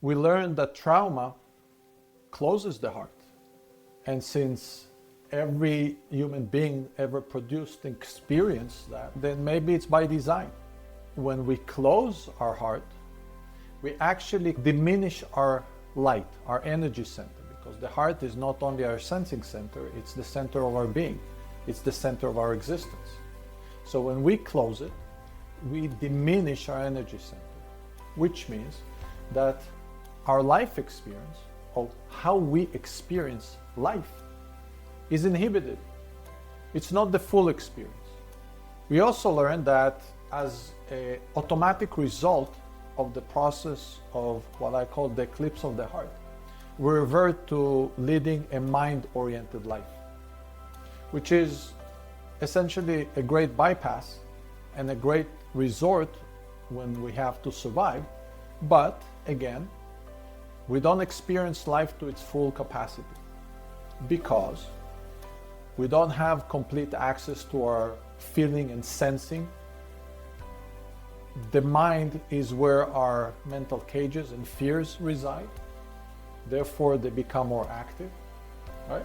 we learned that trauma closes the heart. And since every human being ever produced experienced that, then maybe it's by design. When we close our heart, we actually diminish our light, our energy center, because the heart is not only our sensing center, it's the center of our being. It's the center of our existence. So when we close it, we diminish our energy center, which means that our life experience, or how we experience life, is inhibited. It's not the full experience. We also learned that as an automatic result of the process of what I call the eclipse of the heart, we revert to leading a mind-oriented life, which is essentially a great bypass and a great resort when we have to survive. But again, we don't experience life to its full capacity because we don't have complete access to our feeling and sensing. The mind is where our mental cages and fears reside. Therefore, they become more active, right?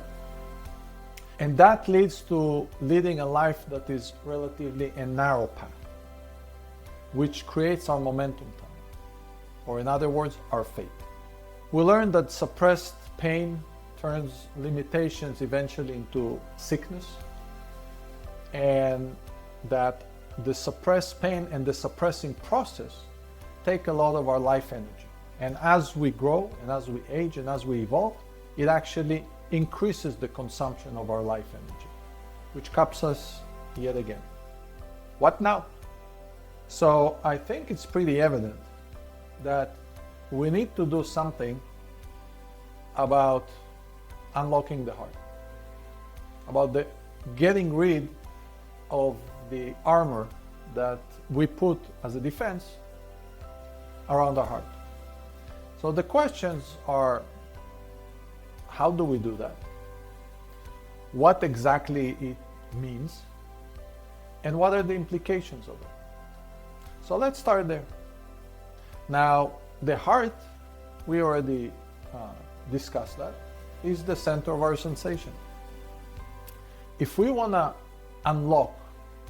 And that leads to leading a life that is relatively a narrow path, which creates our momentum tunnel, or in other words, our fate. We learned that suppressed pain turns limitations eventually into sickness, and that the suppressed pain and the suppressing process take a lot of our life energy. And as we grow, and as we age, and as we evolve, it actually increases the consumption of our life energy, which caps us yet again. What now? So I think it's pretty evident that we need to do something about unlocking the heart, about the getting rid of the armor that we put as a defense around our heart. So the questions are, how do we do that? What exactly it means? And what are the implications of it? So let's start there. Now, the heart, we already discussed that, is the center of our sensation. If we want to unlock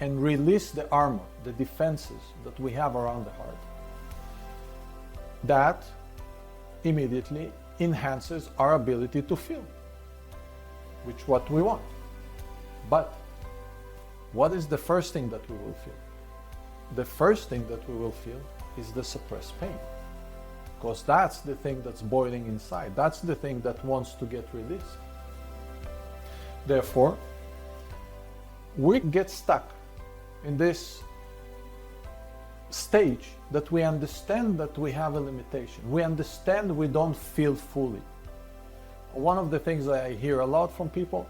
and release the armor, the defenses that we have around the heart, that immediately enhances our ability to feel, which is what we want. But what is the first thing that we will feel? The first thing that we will feel is the suppressed pain, because that's the thing that's boiling inside. That's the thing that wants to get released. Therefore, we get stuck in this stage that we understand that we have a limitation. We understand we don't feel fully. One of the things that I hear a lot from people,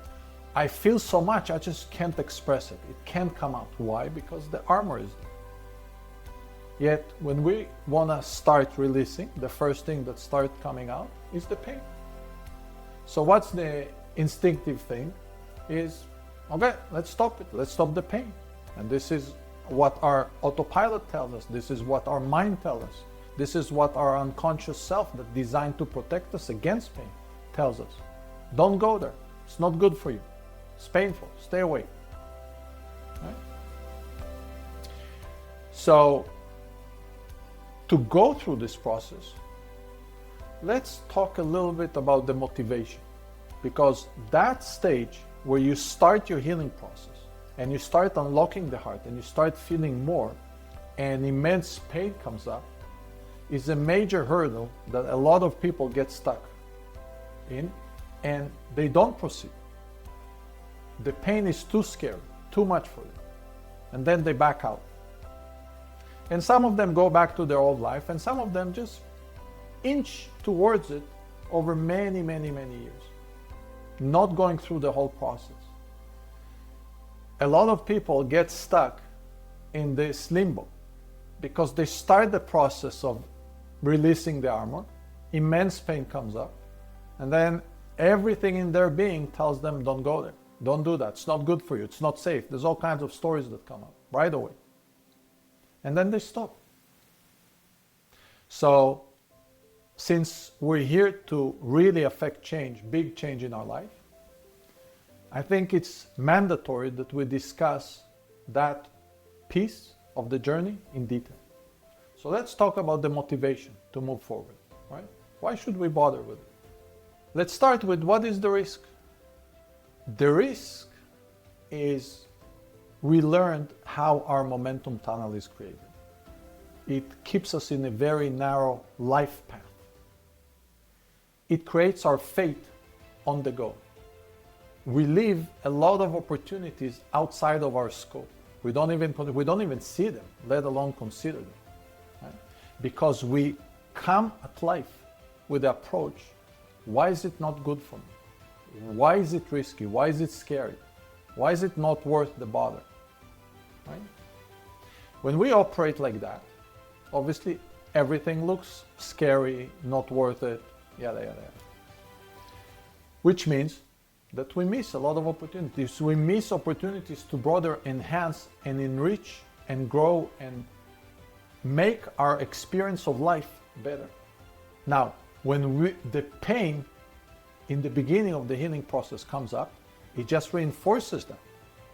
I feel so much, I just can't express it. It can't come out. Why? Because the armor is there. Yet, when we want to start releasing, the first thing that starts coming out is the pain. So what's the instinctive thing? Is, okay, let's stop it. Let's stop the pain. And this is what our autopilot tells us. This is what our mind tells us. This is what our unconscious self, that's designed to protect us against pain, tells us. Don't go there. It's not good for you. It's painful. Stay away. Right? So, to go through this process, let's talk a little bit about the motivation, because that stage where you start your healing process and you start unlocking the heart and you start feeling more and immense pain comes up is a major hurdle that a lot of people get stuck in, and they don't proceed. The pain is too scary, too much for them, and then they back out. And some of them go back to their old life, and some of them just inch towards it over many, many, many years, not going through the whole process. A lot of people get stuck in this limbo because they start the process of releasing the armor, immense pain comes up, and then everything in their being tells them, don't go there, don't do that, it's not good for you, it's not safe. There's all kinds of stories that come up right away. And then they stop. So since we're here to really affect change, big change in our life, I think it's mandatory that we discuss that piece of the journey in detail. So let's talk about the motivation to move forward, right? Why should we bother with it? Let's start with what is the risk? The risk is we learned how our momentum tunnel is created. It keeps us in a very narrow life path. It creates our fate on the go. We leave a lot of opportunities outside of our scope. We don't even see them, let alone consider them. Right? Because we come at life with the approach, why is it not good for me? Why is it risky? Why is it scary? Why is it not worth the bother? Right? When we operate like that, obviously everything looks scary, not worth it, yada, yada, yada. Which means that we miss a lot of opportunities. We miss opportunities to broader enhance and enrich and grow and make our experience of life better. Now, when the pain in the beginning of the healing process comes up, it just reinforces that.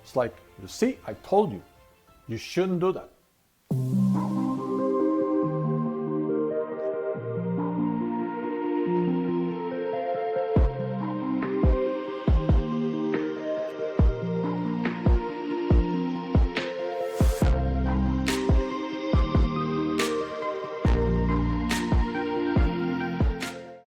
It's like, you see, I told you, you shouldn't do that.